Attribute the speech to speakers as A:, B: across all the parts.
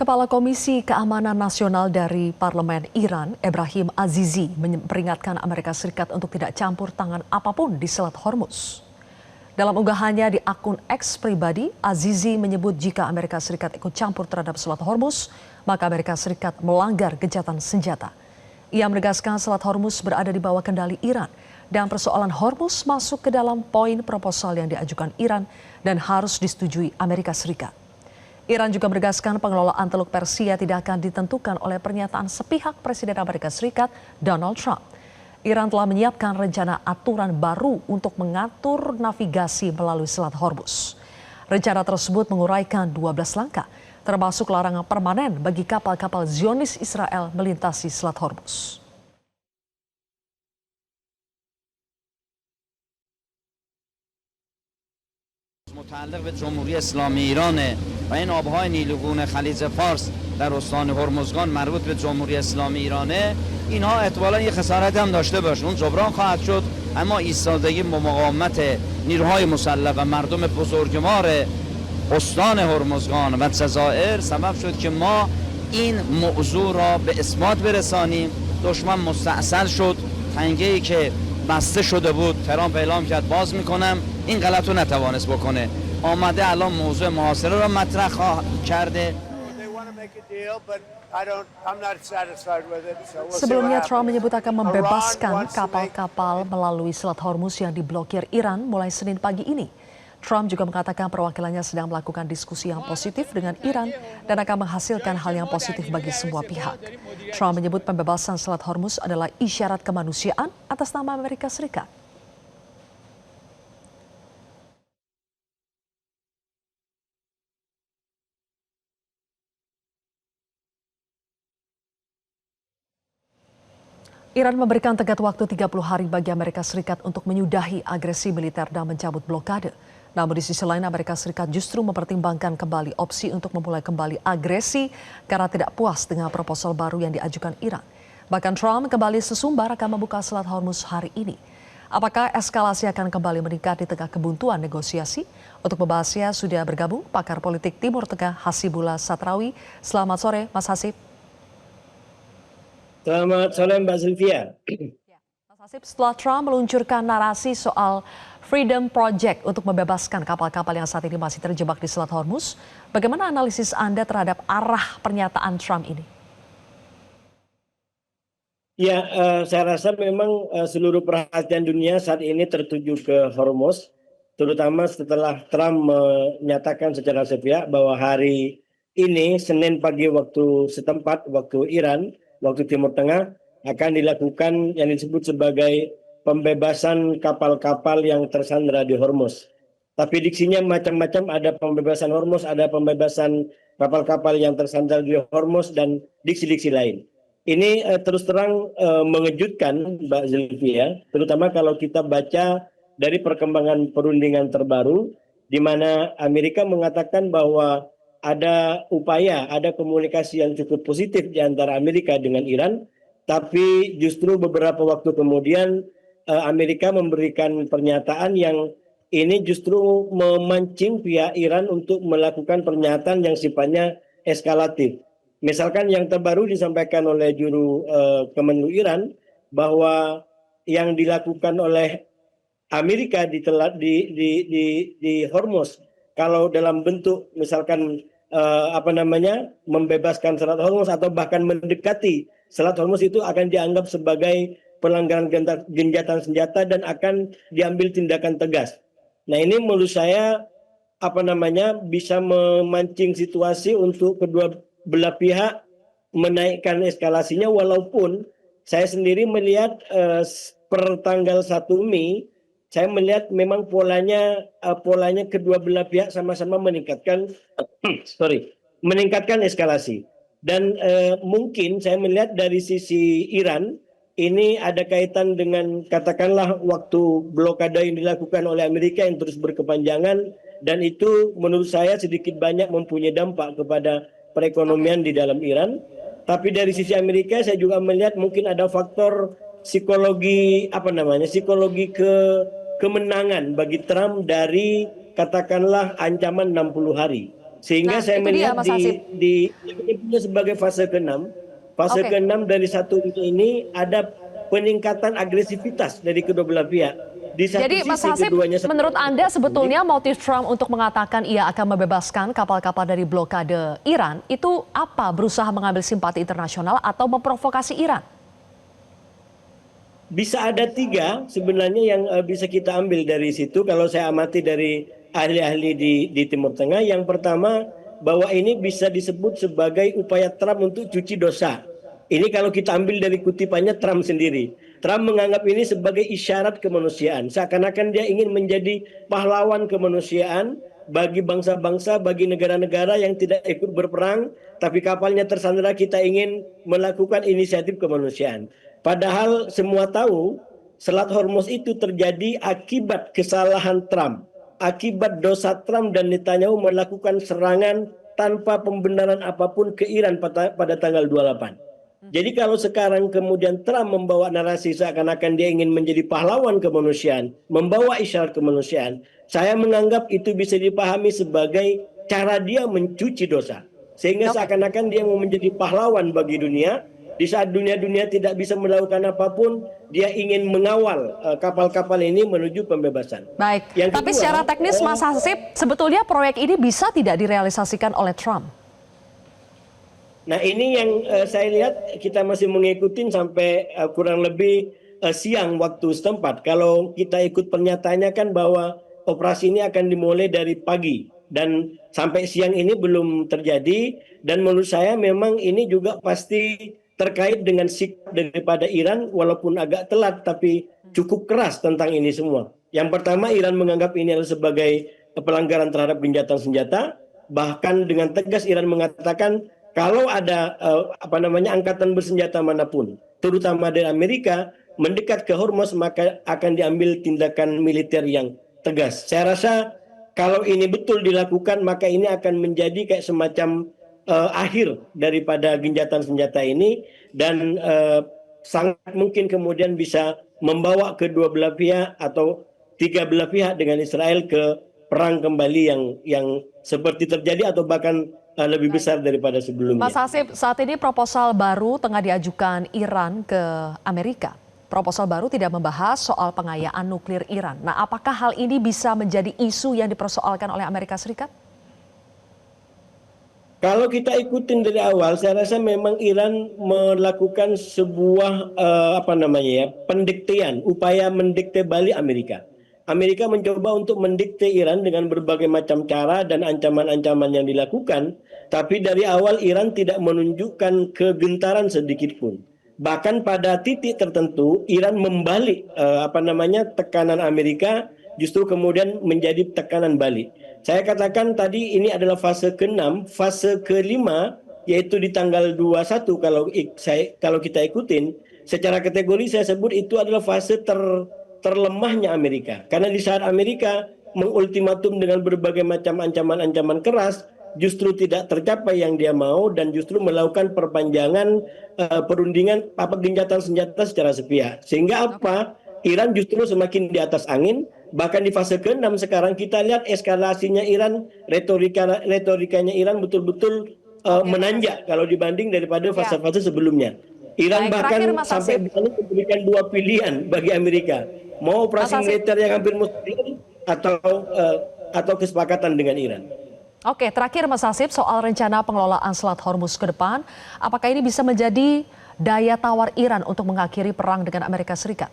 A: Kepala Komisi Keamanan Nasional dari Parlemen Iran, Ebrahim Azizi, memperingatkan Amerika Serikat untuk tidak campur tangan apapun di Selat Hormuz. Dalam unggahannya di akun X pribadi, Azizi menyebut jika Amerika Serikat ikut campur terhadap Selat Hormuz, maka Amerika Serikat melanggar gencatan senjata. Ia menegaskan Selat Hormuz berada di bawah kendali Iran dan persoalan Hormuz masuk ke dalam poin proposal yang diajukan Iran dan harus disetujui Amerika Serikat. Iran juga menegaskan pengelolaan Teluk Persia tidak akan ditentukan oleh pernyataan sepihak Presiden Amerika Serikat Donald Trump. Iran telah menyiapkan rencana aturan baru untuk mengatur navigasi melalui Selat Hormuz. Rencana tersebut menguraikan 12 langkah, termasuk larangan permanen bagi kapal-kapal Zionis Israel melintasi Selat Hormuz.
B: متعلق به جمهوری اسلامی ایرانه و این آبهای نیلگون خلیج فارس در استان هرمزگان مربوط به جمهوری اسلامی ایرانه، اینها احتمالاً یه خسارت هم داشته باشه، اون جبران خواهد شد، اما ایستادگی با مقاومت نیروهای مسلح و مردم بزرگوار استان هرمزگان و جزایر سبب شد که ما این موضوع را به اثبات برسانیم. دشمن مستعصل شد، تنگه‌ای که بسته شده بود ترامپ اعلام کرد باز میکنم، این غلط رو نتوانست بکنه، آمده الان موضوع محاصره رو مطرح کرده.
A: Sebelumnya Trump menyebut akan membebaskan kapal-kapal melalui Selat Hormuz yang diblokir Iran mulai Senin pagi ini. Trump juga mengatakan perwakilannya sedang melakukan diskusi yang positif dengan Iran dan akan menghasilkan hal yang positif bagi semua pihak. Trump menyebut pembebasan Selat Hormuz adalah isyarat kemanusiaan atas nama Amerika Serikat. Iran memberikan tenggat waktu 30 hari bagi Amerika Serikat untuk menyudahi agresi militer dan mencabut blokade. Namun di sisi lain Amerika Serikat justru mempertimbangkan kembali opsi untuk memulai kembali agresi karena tidak puas dengan proposal baru yang diajukan Iran. Bahkan Trump kembali sesumbar akan membuka Selat Hormuz hari ini. Apakah eskalasi akan kembali meningkat di tengah kebuntuan negosiasi? Untuk membahasnya sudah bergabung pakar politik Timur Tengah Hasibullah Satrawi. Selamat sore Mas Hasib.
C: Selamat sore Mbak Sylvia.
A: Mas Hasib, setelah Trump meluncurkan narasi soal Freedom Project untuk membebaskan kapal-kapal yang saat ini masih terjebak di Selat Hormuz, bagaimana analisis Anda terhadap arah pernyataan Trump ini?
C: Ya, saya rasa memang seluruh perhatian dunia saat ini tertuju ke Hormuz, terutama setelah Trump menyatakan secara sepihak bahwa hari ini, Senin pagi waktu setempat, waktu Iran, waktu Timur Tengah, akan dilakukan yang disebut sebagai pembebasan kapal-kapal yang tersandra di Hormuz. Tapi diksinya macam-macam, ada pembebasan Hormuz, ada pembebasan kapal-kapal yang tersandra di Hormuz, dan diksi-diksi lain. Ini terus terang mengejutkan Mbak Sylvia, terutama kalau kita baca dari perkembangan perundingan terbaru, di mana Amerika mengatakan bahwa ada upaya, ada komunikasi yang cukup positif di antara Amerika dengan Iran, tapi justru beberapa waktu kemudian Amerika memberikan pernyataan yang ini justru memancing pihak Iran untuk melakukan pernyataan yang sifatnya eskalatif. Misalkan yang terbaru disampaikan oleh juru Kemenlu Iran bahwa yang dilakukan oleh Amerika di Hormuz, kalau dalam bentuk misalkan membebaskan Selat Hormuz atau bahkan mendekati Selat Hormuz, itu akan dianggap sebagai pelanggaran gencatan senjata dan akan diambil tindakan tegas. Nah, ini menurut saya bisa memancing situasi untuk kedua belah pihak menaikkan eskalasinya, walaupun saya sendiri melihat per tanggal 1 Mei saya melihat memang polanya kedua belah pihak sama-sama meningkatkan eskalasi. Dan mungkin saya melihat dari sisi Iran ini ada kaitan dengan katakanlah waktu blokade yang dilakukan oleh Amerika yang terus berkepanjangan, dan itu menurut saya sedikit banyak mempunyai dampak kepada perekonomian di dalam Iran. Tapi dari sisi Amerika saya juga melihat mungkin ada faktor psikologi kemenangan bagi Trump dari katakanlah ancaman 60 hari. Sehingga
A: Nah,
C: saya
A: itu dia
C: melihat
A: Mas Hasib.
C: ini sebagai fase ke-6. Fase
A: Oke.
C: ke-6 dari satu ini ada peningkatan agresivitas dari kedua belah pihak. Di satu
A: Jadi Mas
C: sisi
A: Hasib,
C: keduanya
A: menurut Anda sebetulnya motif Trump untuk mengatakan ia akan membebaskan kapal-kapal dari blokade Iran itu apa? Berusaha mengambil simpati internasional atau memprovokasi Iran?
C: bisa ada tiga sebenarnya yang bisa kita ambil dari situ kalau saya amati dari ahli-ahli di Timur Tengah. Yang pertama, bahwa ini bisa disebut sebagai upaya Trump untuk cuci dosa. Ini kalau kita ambil dari kutipannya Trump sendiri. Trump menganggap ini sebagai isyarat kemanusiaan. Seakan-akan dia ingin menjadi pahlawan kemanusiaan bagi bangsa-bangsa, bagi negara-negara yang tidak ikut berperang, tapi kapalnya tersandera, kita ingin melakukan inisiatif kemanusiaan. Padahal semua tahu Selat Hormuz itu terjadi akibat kesalahan Trump, akibat dosa Trump dan Netanyahu melakukan serangan tanpa pembenaran apapun ke Iran pada tanggal 28. Jadi kalau sekarang kemudian Trump membawa narasi seakan-akan dia ingin menjadi pahlawan kemanusiaan, membawa isyarat kemanusiaan, saya menganggap itu bisa dipahami sebagai cara dia mencuci dosa. Sehingga
A: Oke.
C: seakan-akan dia mau menjadi pahlawan bagi dunia. Di saat dunia tidak bisa melakukan apapun, dia ingin mengawal kapal-kapal ini menuju pembebasan.
A: Baik,
C: Yang
A: tapi
C: kedua,
A: secara teknis Mas Hasib, sebetulnya proyek ini bisa tidak direalisasikan oleh Trump?
C: nah ini yang saya lihat kita masih mengikuti sampai kurang lebih siang waktu setempat. Kalau kita ikut pernyataannya kan bahwa operasi ini akan dimulai dari pagi dan sampai siang ini belum terjadi. Dan menurut saya memang ini juga pasti terkait dengan sikap daripada Iran, walaupun agak telat tapi cukup keras tentang ini semua. Yang pertama, Iran menganggap ini adalah sebagai pelanggaran terhadap gencatan senjata. Bahkan dengan tegas Iran mengatakan kalau ada angkatan bersenjata manapun, terutama dari Amerika, mendekat ke Hormuz, maka akan diambil tindakan militer yang tegas. Saya rasa kalau ini betul dilakukan, maka ini akan menjadi kayak semacam akhir daripada gencatan senjata ini, dan sangat mungkin kemudian bisa membawa kedua belah pihak atau tiga belah pihak dengan Israel ke perang kembali yang seperti terjadi atau bahkan lebih besar daripada sebelumnya.
A: Mas Hasib, saat ini proposal baru tengah diajukan Iran ke Amerika. Proposal baru tidak membahas soal pengayaan nuklir Iran. Nah, apakah hal ini bisa menjadi isu yang dipersoalkan oleh Amerika Serikat?
C: Kalau kita ikutin dari awal, saya rasa memang Iran melakukan sebuah pendiktean, upaya mendikte balik Amerika. Amerika mencoba untuk mendikte Iran dengan berbagai macam cara dan ancaman-ancaman yang dilakukan, tapi dari awal Iran tidak menunjukkan kegentaran sedikit pun. Bahkan pada titik tertentu Iran membalik tekanan Amerika, justru kemudian menjadi tekanan balik. Saya katakan tadi ini adalah fase ke-6, fase ke-5 yaitu di tanggal 21 kalau kita ikutin secara kategori saya sebut itu adalah fase terlemahnya Amerika. Karena di saat Amerika mengultimatum dengan berbagai macam ancaman-ancaman keras, justru tidak tercapai yang dia mau dan justru melakukan perpanjangan perundingan gencatan senjata secara sepihak. Sehingga apa? Iran justru semakin di atas angin. Bahkan di fase ke-6 sekarang kita lihat eskalasinya Iran, retorikanya Iran betul-betul menanjak kalau dibanding daripada fase-fase sebelumnya. Iran
A: Baik,
C: bahkan
A: terakhir, Mas
C: sampai
A: Hasib.
C: memberikan dua pilihan bagi Amerika. Mau operasi
A: Mas Hasib.
C: militer yang hampir mustahil atau kesepakatan dengan Iran.
A: Oke, terakhir Mas Hasib, soal rencana pengelolaan Selat Hormuz ke depan, apakah ini bisa menjadi daya tawar Iran untuk mengakhiri perang dengan Amerika Serikat?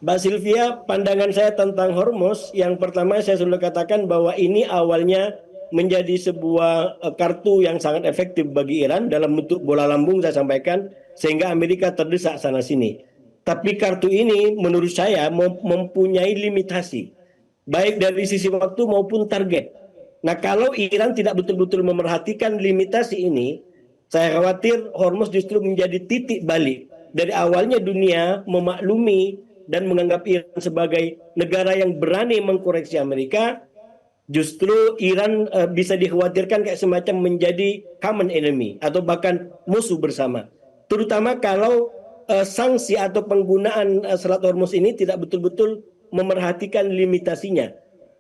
C: Mbak Sylvia, pandangan saya tentang Hormuz, yang pertama saya sudah katakan bahwa ini awalnya menjadi sebuah kartu yang sangat efektif bagi Iran dalam bentuk bola lambung saya sampaikan, sehingga Amerika terdesak sana-sini. Tapi kartu ini menurut saya mempunyai limitasi, baik dari sisi waktu maupun target. Nah, kalau Iran tidak betul-betul memerhatikan limitasi ini, saya khawatir Hormuz justru menjadi titik balik. Dari awalnya dunia memaklumi dan menganggap Iran sebagai negara yang berani mengkoreksi Amerika, justru Iran bisa dikhawatirkan kayak semacam menjadi common enemy atau bahkan musuh bersama. Terutama kalau sanksi atau penggunaan Selat Hormuz ini tidak betul-betul memerhatikan limitasinya,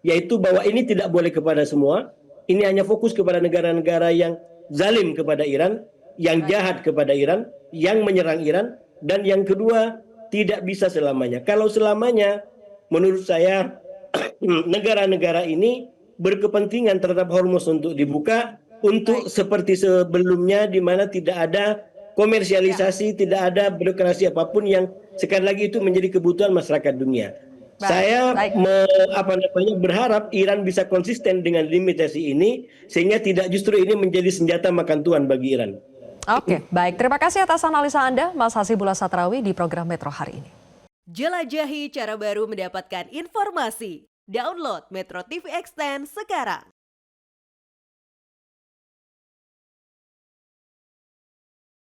C: yaitu bahwa ini tidak boleh kepada semua, ini hanya fokus kepada negara-negara yang zalim kepada Iran, yang jahat kepada Iran, yang menyerang Iran, dan yang kedua tidak bisa selamanya. Kalau selamanya, menurut saya negara-negara ini berkepentingan terhadap Hormuz untuk dibuka, untuk seperti sebelumnya di mana tidak ada komersialisasi, tidak ada birokrasi apapun yang sekali lagi itu menjadi kebutuhan masyarakat dunia. Saya berharap Iran bisa konsisten dengan limitasi ini sehingga tidak justru ini menjadi senjata makan tuan bagi Iran.
A: Oke, baik. Terima kasih atas analisa Anda, Mas Hasibullah Satrawi di program Metro hari ini.
D: Jelajahi cara baru mendapatkan informasi. Download Metro TV Extend sekarang.